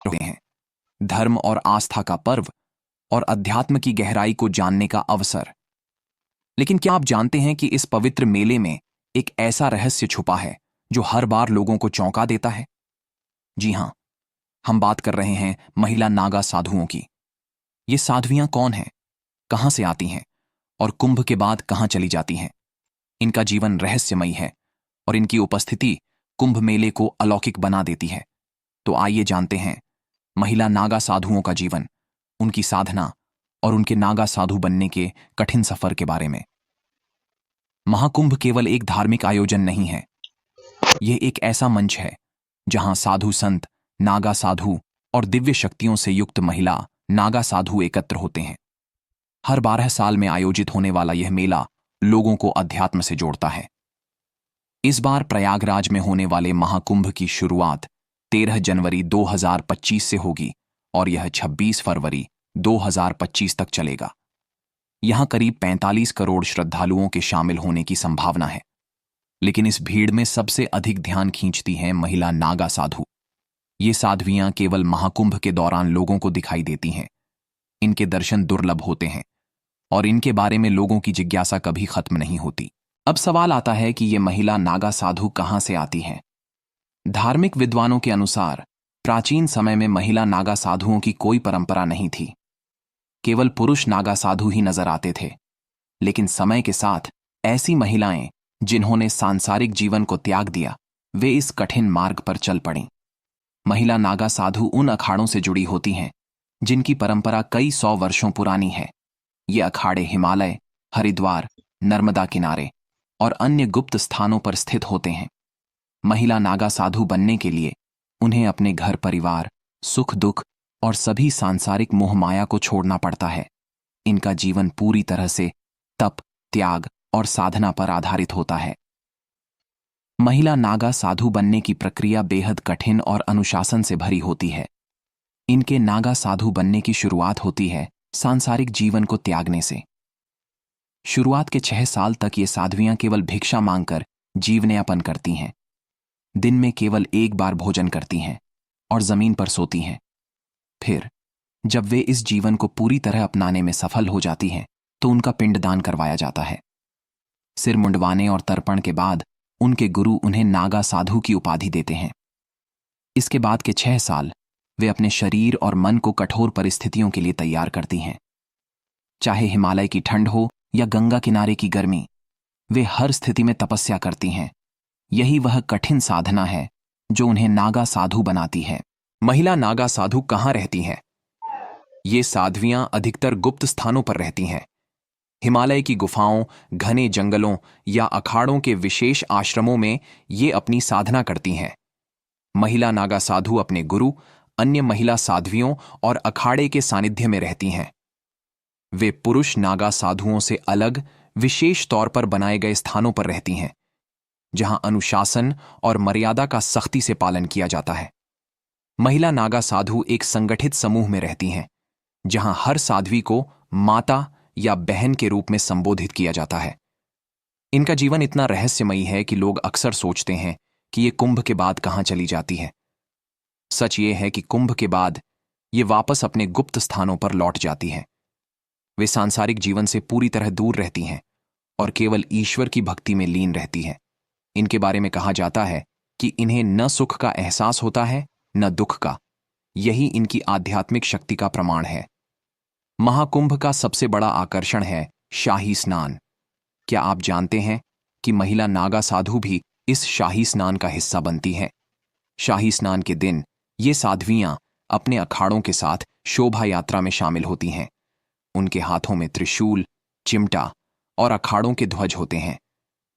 होते हैं, धर्म और आस्था का पर्व और अध्यात्म की गहराई को जानने का अवसर। लेकिन क्या आप जानते हैं कि इस पवित्र मेले में एक ऐसा रहस्य छुपा है जो हर बार लोगों को चौंका देता है? जी हां, हम बात कर रहे हैं महिला नागा साधुओं की। ये साध्वियां कौन हैं, कहां से आती हैं और कुंभ के बाद कहां चली जाती हैं? इनका जीवन रहस्यमयी है और इनकी उपस्थिति कुंभ मेले को अलौकिक बना देती है। तो आइए जानते हैं महिला नागा साधुओं का जीवन, उनकी साधना और उनके नागा साधु बनने के कठिन सफर के बारे में। महाकुंभ केवल एक धार्मिक आयोजन नहीं है, यह एक ऐसा मंच है जहां साधु संत, नागा साधु और दिव्य शक्तियों से युक्त महिला नागा साधु एकत्र होते हैं। हर 12 साल में आयोजित होने वाला यह मेला लोगों को अध्यात्म से जोड़ता है। इस बार प्रयागराज में होने वाले महाकुंभ की शुरुआत 13 जनवरी 2025 से होगी और यह 26 फरवरी 2025 तक चलेगा। यहां करीब 45 करोड़ श्रद्धालुओं के शामिल होने की संभावना है। लेकिन इस भीड़ में सबसे अधिक ध्यान खींचती हैं महिला नागा साधु। ये साध्वियां केवल महाकुंभ के दौरान लोगों को दिखाई देती हैं। इनके दर्शन दुर्लभ होते हैं और इनके बारे में लोगों की जिज्ञासा कभी खत्म नहीं होती। अब सवाल आता है कि ये महिला नागा साधु कहां से आती हैं? धार्मिक विद्वानों के अनुसार प्राचीन समय में महिला नागा साधुओं की कोई परंपरा नहीं थी। केवल पुरुष नागा साधु ही नजर आते थे। लेकिन समय के साथ ऐसी महिलाएं जिन्होंने सांसारिक जीवन को त्याग दिया, वे इस कठिन मार्ग पर चल पड़ीं। महिला नागा साधु उन अखाड़ों से जुड़ी होती हैं जिनकी परंपरा कई 100 वर्षों पुरानी है। ये अखाड़े हिमालय, हरिद्वार, नर्मदा किनारे और अन्य गुप्त स्थानों पर स्थित होते हैं। महिला नागा साधु बनने के लिए उन्हें अपने घर परिवार, सुख दुख और सभी सांसारिक मोह माया को छोड़ना पड़ता है। इनका जीवन पूरी तरह से तप, त्याग और साधना पर आधारित होता है। महिला नागा साधु बनने की प्रक्रिया बेहद कठिन और अनुशासन से भरी होती है। इनके नागा साधु बनने की शुरुआत होती है सांसारिक जीवन को त्यागने से। शुरुआत के 6 साल तक ये साध्वियां केवल भिक्षा मांगकर जीवनयापन करती हैं। दिन में केवल एक बार भोजन करती हैं और जमीन पर सोती हैं। फिर जब वे इस जीवन को पूरी तरह अपनाने में सफल हो जाती हैं तो उनका पिंडदान करवाया जाता है। सिर मुंडवाने और तर्पण के बाद उनके गुरु उन्हें नागा साधु की उपाधि देते हैं। इसके बाद के 6 साल वे अपने शरीर और मन को कठोर परिस्थितियों के लिए तैयार करती हैं। चाहे हिमालय की ठंड हो या गंगा किनारे की गर्मी, वे हर स्थिति में तपस्या करती हैं। यही वह कठिन साधना है जो उन्हें नागा साधु बनाती है। महिला नागा साधु कहाँ रहती हैं? ये साध्वियां अधिकतर गुप्त स्थानों पर रहती हैं। हिमालय की गुफाओं, घने जंगलों या अखाड़ों के विशेष आश्रमों में ये अपनी साधना करती हैं। महिला नागा साधु अपने गुरु, अन्य महिला साध्वियों और अखाड़े के सानिध्य में रहती हैं। वे पुरुष नागा साधुओं से अलग विशेष तौर पर बनाए गए स्थानों पर रहती हैं, जहां अनुशासन और मर्यादा का सख्ती से पालन किया जाता है। महिला नागा साधु एक संगठित समूह में रहती हैं, जहां हर साध्वी को माता या बहन के रूप में संबोधित किया जाता है। इनका जीवन इतना रहस्यमयी है कि लोग अक्सर सोचते हैं कि ये कुंभ के बाद कहां चली जाती है। सच ये है कि कुंभ के बाद ये वापस अपने गुप्त स्थानों पर लौट जाती हैं। वे सांसारिक जीवन से पूरी तरह दूर रहती हैं और केवल ईश्वर की भक्ति में लीन रहती हैं। इनके बारे में कहा जाता है कि इन्हें न सुख का एहसास होता है न दुख का। यही इनकी आध्यात्मिक शक्ति का प्रमाण है। महाकुंभ का सबसे बड़ा आकर्षण है शाही स्नान। क्या आप जानते हैं कि महिला नागा साधु भी इस शाही स्नान का हिस्सा बनती हैं? शाही स्नान के दिन ये साध्वियां अपने अखाड़ों के साथ शोभा यात्रा में शामिल होती हैं। उनके हाथों में त्रिशूल, चिमटा और अखाड़ों के ध्वज होते हैं।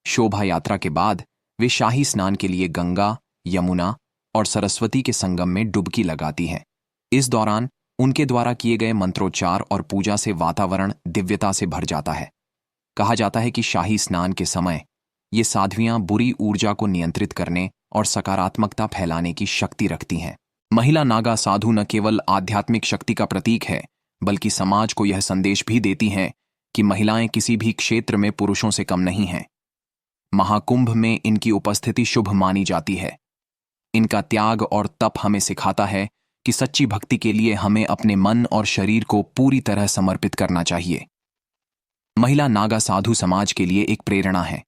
शोभा यात्रा के बाद वे शाही स्नान के लिए गंगा, यमुना और सरस्वती के संगम में डुबकी लगाती हैं। इस दौरान उनके द्वारा किए गए मंत्रोच्चार और पूजा से वातावरण दिव्यता से भर जाता है। कहा जाता है कि शाही स्नान के समय ये साध्वियां बुरी ऊर्जा को नियंत्रित करने और सकारात्मकता फैलाने की शक्ति रखती हैं। महिला नागा साधु न केवल आध्यात्मिक शक्ति का प्रतीक है, बल्कि समाज को यह संदेश भी देती हैं कि महिलाएं किसी भी क्षेत्र में पुरुषों से कम नहीं हैं। महाकुंभ में इनकी उपस्थिति शुभ मानी जाती है। इनका त्याग और तप हमें सिखाता है कि सच्ची भक्ति के लिए हमें अपने मन और शरीर को पूरी तरह समर्पित करना चाहिए। महिला नागा साधु समाज के लिए एक प्रेरणा है।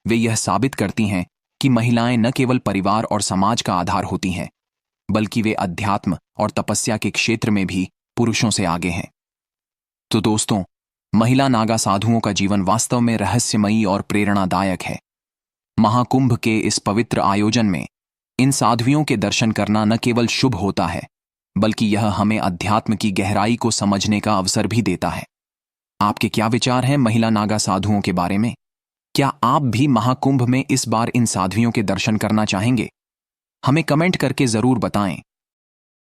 वे यह साबित करती हैं कि महिलाएं न केवल परिवार और समाज का आधार होती हैं, बल्कि वे अध्यात्म और तपस्या के क्षेत्र में भी पुरुषों से आगे हैं। तो दोस्तों, महिला नागा साधुओं का जीवन वास्तव में रहस्यमयी और प्रेरणादायक है। महाकुंभ के इस पवित्र आयोजन में इन साध्वियों के दर्शन करना न केवल शुभ होता है, बल्कि यह हमें अध्यात्म की गहराई को समझने का अवसर भी देता है। आपके क्या विचार हैं महिला नागा साधुओं के बारे में? क्या आप भी महाकुंभ में इस बार इन साध्वियों के दर्शन करना चाहेंगे? हमें कमेंट करके जरूर बताएं।